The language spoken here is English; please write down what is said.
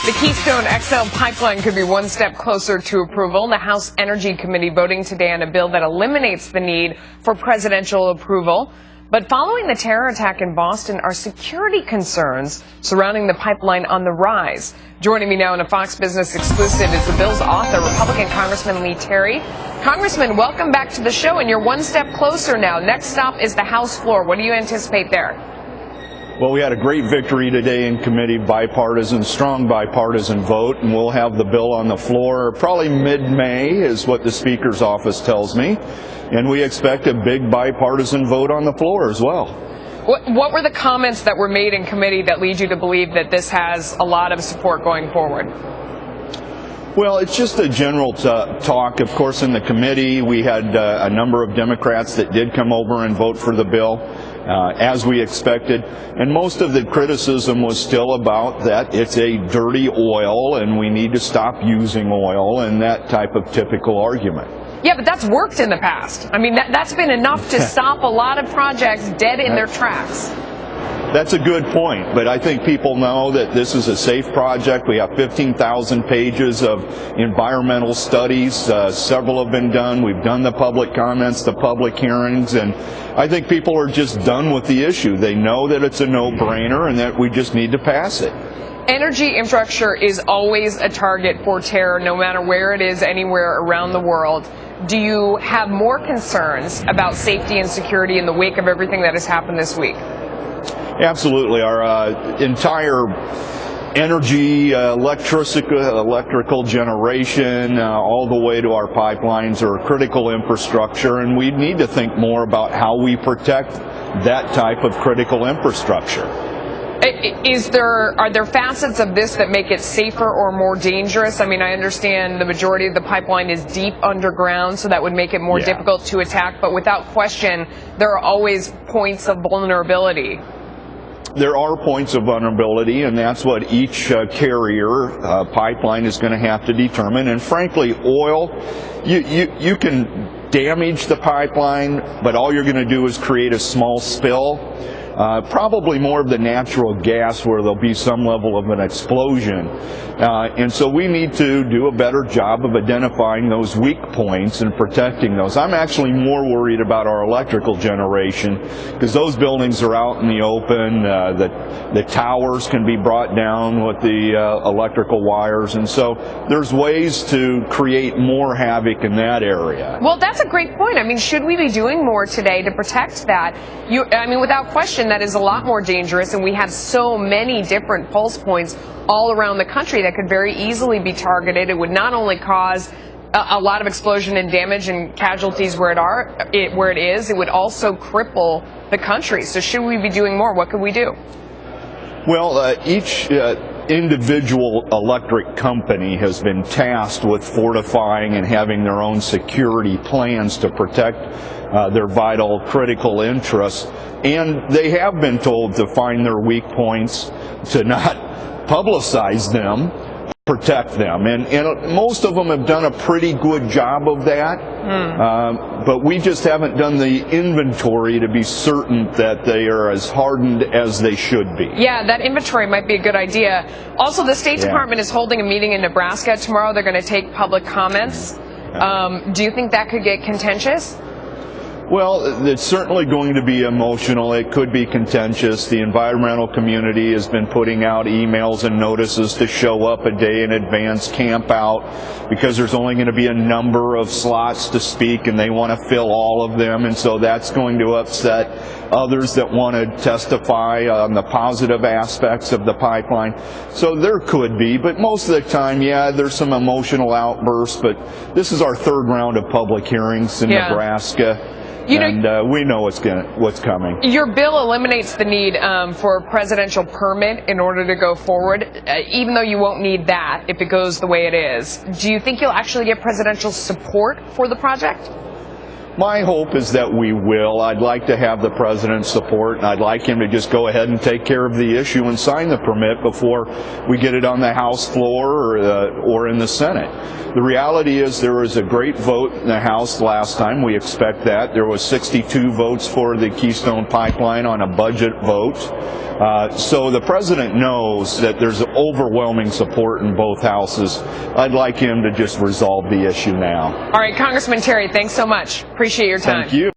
The Keystone XL pipeline could be one step closer to approval. The House Energy Committee voting today on a bill that eliminates the need for presidential approval. But following the terror attack in Boston, are security concerns surrounding the pipeline on the rise? Joining me now in a Fox Business exclusive is the bill's author, Republican Congressman Lee Terry. Congressman, welcome back to the show, and you're one step closer now. Next stop is the House floor. What do you anticipate there? Well, we had a great victory today in committee, strong bipartisan vote, and we'll have the bill on the floor probably mid-May is what the Speaker's office tells me, and we expect a big bipartisan vote on the floor as well. What were the comments that were made in committee that lead you to believe that this has a lot of support going forward? Well, it's just a general talk. Of course, in the committee, we had a number of Democrats that did come over and vote for the bill, as we expected. And most of the criticism was still about that it's a dirty oil and we need to stop using oil and that type of typical argument. Yeah, but that's worked in the past. I mean, that's been enough to stop a lot of projects dead in their tracks. That's a good point, but I think people know that this is a safe project. We have 15,000 pages of environmental studies. Several have been done. We've done the public comments, the public hearings, and I think people are just done with the issue. They know that it's a no-brainer and that we just need to pass it. Energy infrastructure is always a target for terror, no matter where it is, anywhere around the world. Do you have more concerns about safety and security in the wake of everything that has happened this week? Absolutely. Our entire energy, electrical generation, all the way to our pipelines are critical infrastructure, and we need to think more about how we protect that type of critical infrastructure. Are there facets of this that make it safer or more dangerous? I mean, I understand the majority of the pipeline is deep underground, so that would make it more difficult to attack, but without question, there are always points of vulnerability. There are points of vulnerability, and that's what each carrier pipeline is going to have to determine. And frankly, oil, you can damage the pipeline, but all you're going to do is create a small spill. Probably more of the natural gas where there'll be some level of an explosion. And so we need to do a better job of identifying those weak points and protecting those. I'm actually more worried about our electrical generation because those buildings are out in the open. The towers can be brought down with the electrical wires. And so there's ways to create more havoc in that area. Well, that's a great point. I mean, should we be doing more today to protect that? Without question, that is a lot more dangerous, and we have so many different pulse points all around the country that could very easily be targeted. It would not only cause a lot of explosion and damage and casualties where it is, it would also cripple the country. So should we be doing more? What could we do? Well, each individual electric company has been tasked with fortifying and having their own security plans to protect their vital critical interests, and they have been told to find their weak points, to not publicize them, protect them, and most of them have done a pretty good job of that, but we just haven't done the inventory to be certain that they are as hardened as they should be. Yeah, that inventory might be a good idea. Also, the State Department is holding a meeting in Nebraska tomorrow. They're going to take public comments. Do you think that could get contentious? Well, it's certainly going to be emotional. It could be contentious. The environmental community has been putting out emails and notices to show up a day in advance, camp out, because there's only going to be a number of slots to speak and they want to fill all of them, and so that's going to upset others that want to testify on the positive aspects of the pipeline. So there could be, but most of the time, there's some emotional outbursts, but this is our third round of public hearings in Nebraska. And we know what's coming. Your bill eliminates the need for a presidential permit in order to go forward, even though you won't need that if it goes the way it is. Do you think you'll actually get presidential support for the project? My hope is that we will. I'd like to have the president's support, and I'd like him to just go ahead and take care of the issue and sign the permit before we get it on the House floor or in the Senate. The reality is there was a great vote in the House last time. We expect that. There was 62 votes for the Keystone pipeline on a budget vote. So the president knows that there's overwhelming support in both houses. I'd like him to just resolve the issue now. All right, Congressman Terry, thanks so much. Appreciate your time. Thank you.